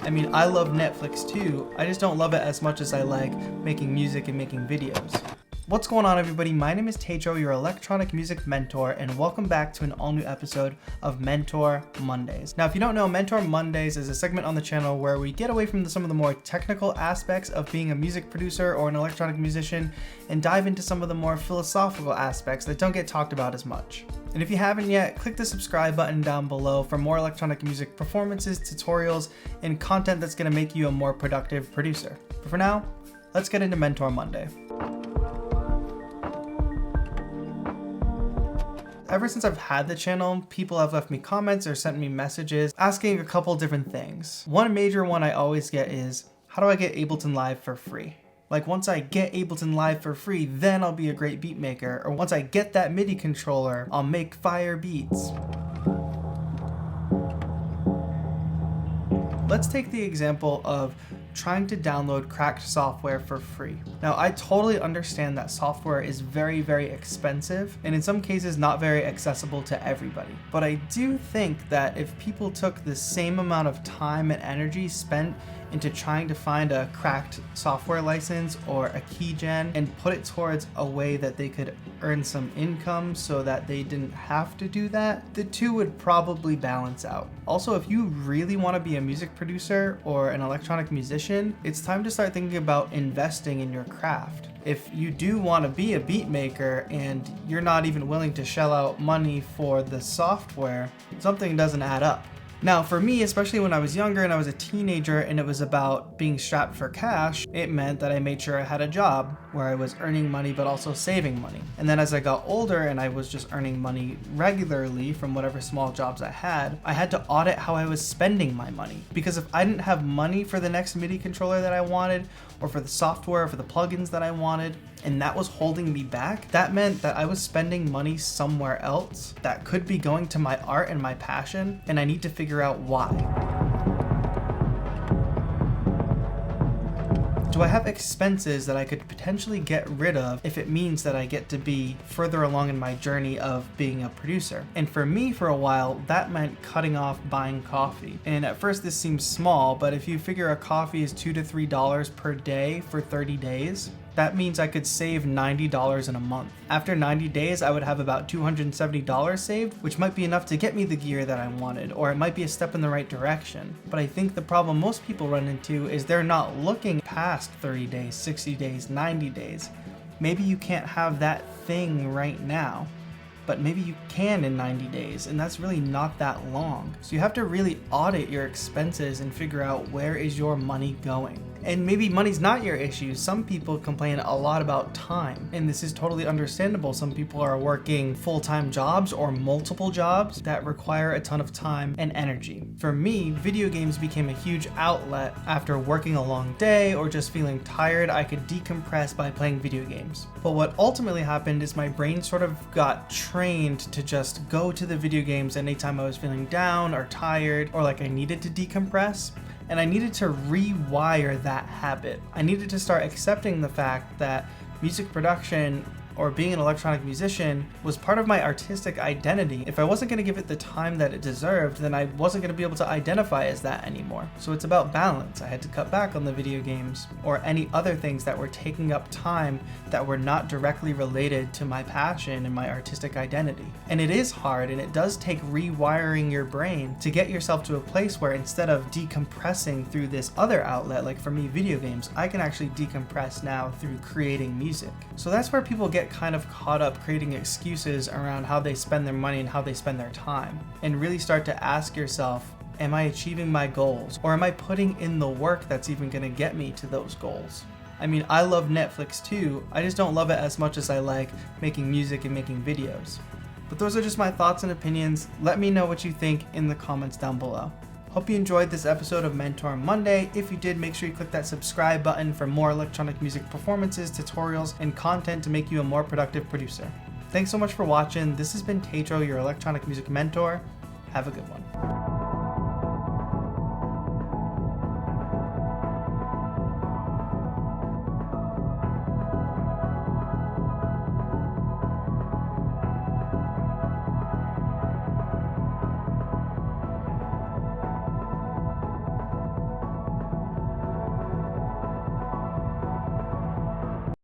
I mean, I love Netflix too, I just don't love it as much as I like making music and making videos. What's going on, everybody? My name is TAETRO, your electronic music mentor, and welcome back to an all-new episode of Mentor Mondays. Now, if you don't know, Mentor Mondays is a segment on the channel where we get away from some of the more technical aspects of being a music producer or an electronic musician and dive into some of the more philosophical aspects that don't get talked about as much. And if you haven't yet, click the subscribe button down below for more electronic music performances, tutorials, and content that's going to make you a more productive producer. But for now, let's get into Mentor Monday. Ever since I've had the channel, people have left me comments or sent me messages asking a couple different things. One major one I always get is, how do I get Ableton Live for free? Like, once I get Ableton Live for free, then I'll be a great beat maker. Or once I get that MIDI controller, I'll make fire beats. Let's take the example of trying to download cracked software for free. Now, I totally understand that software is very, very expensive and in some cases not very accessible to everybody. But I do think that if people took the same amount of time and energy spent into trying to find a cracked software license or a keygen and put it towards a way that they could earn some income so that they didn't have to do that, the two would probably balance out. Also, if you really want to be a music producer or an electronic musician, it's time to start thinking about investing in your craft. If you do want to be a beat maker and you're not even willing to shell out money for the software, something doesn't add up. Now, for me, especially when I was younger and I was a teenager and it was about being strapped for cash, it meant that I made sure I had a job where I was earning money but also saving money. And then as I got older and I was just earning money regularly from whatever small jobs I had to audit how I was spending my money. Because if I didn't have money for the next MIDI controller that I wanted, or for the software, or for the plugins that I wanted, and that was holding me back, that meant that I was spending money somewhere else that could be going to my art and my passion, and I need to figure out why. Do I have expenses that I could potentially get rid of if it means that I get to be further along in my journey of being a producer? And for me, for a while, that meant cutting off buying coffee. And at first this seems small, but if you figure a coffee is $2 to $3 per day for 30 days, that means I could save $90 in a month. After 90 days, I would have about $270 saved, which might be enough to get me the gear that I wanted, or it might be a step in the right direction. But I think the problem most people run into is they're not looking past 30 days, 60 days, 90 days. Maybe you can't have that thing right now, but maybe you can in 90 days, and that's really not that long. So you have to really audit your expenses and figure out where is your money going. And maybe money's not your issue. Some people complain a lot about time, and this is totally understandable. Some people are working full-time jobs or multiple jobs that require a ton of time and energy. For me, video games became a huge outlet. After working a long day or just feeling tired, I could decompress by playing video games. But what ultimately happened is my brain sort of got trained to just go to the video games anytime I was feeling down or tired or like I needed to decompress. And I needed to rewire that habit. I needed to start accepting the fact that music production or being an electronic musician was part of my artistic identity. If I wasn't gonna give it the time that it deserved, then I wasn't gonna be able to identify as that anymore. So it's about balance. I had to cut back on the video games or any other things that were taking up time that were not directly related to my passion and my artistic identity. And it is hard, and it does take rewiring your brain to get yourself to a place where instead of decompressing through this other outlet, like for me, video games, I can actually decompress now through creating music. So that's where people get kind of caught up creating excuses around how they spend their money and how they spend their time, and really start to ask yourself, am I achieving my goals? Or am I putting in the work that's even gonna get me to those goals? I mean, I love Netflix too, I just don't love it as much as I like making music and making videos. But those are just my thoughts and opinions. Let me know what you think in the comments down below. Hope you enjoyed this episode of Mentor Monday. If you did, make sure you click that subscribe button for more electronic music performances, tutorials, and content to make you a more productive producer. Thanks so much for watching. This has been TAETRO, your electronic music mentor. Have a good one.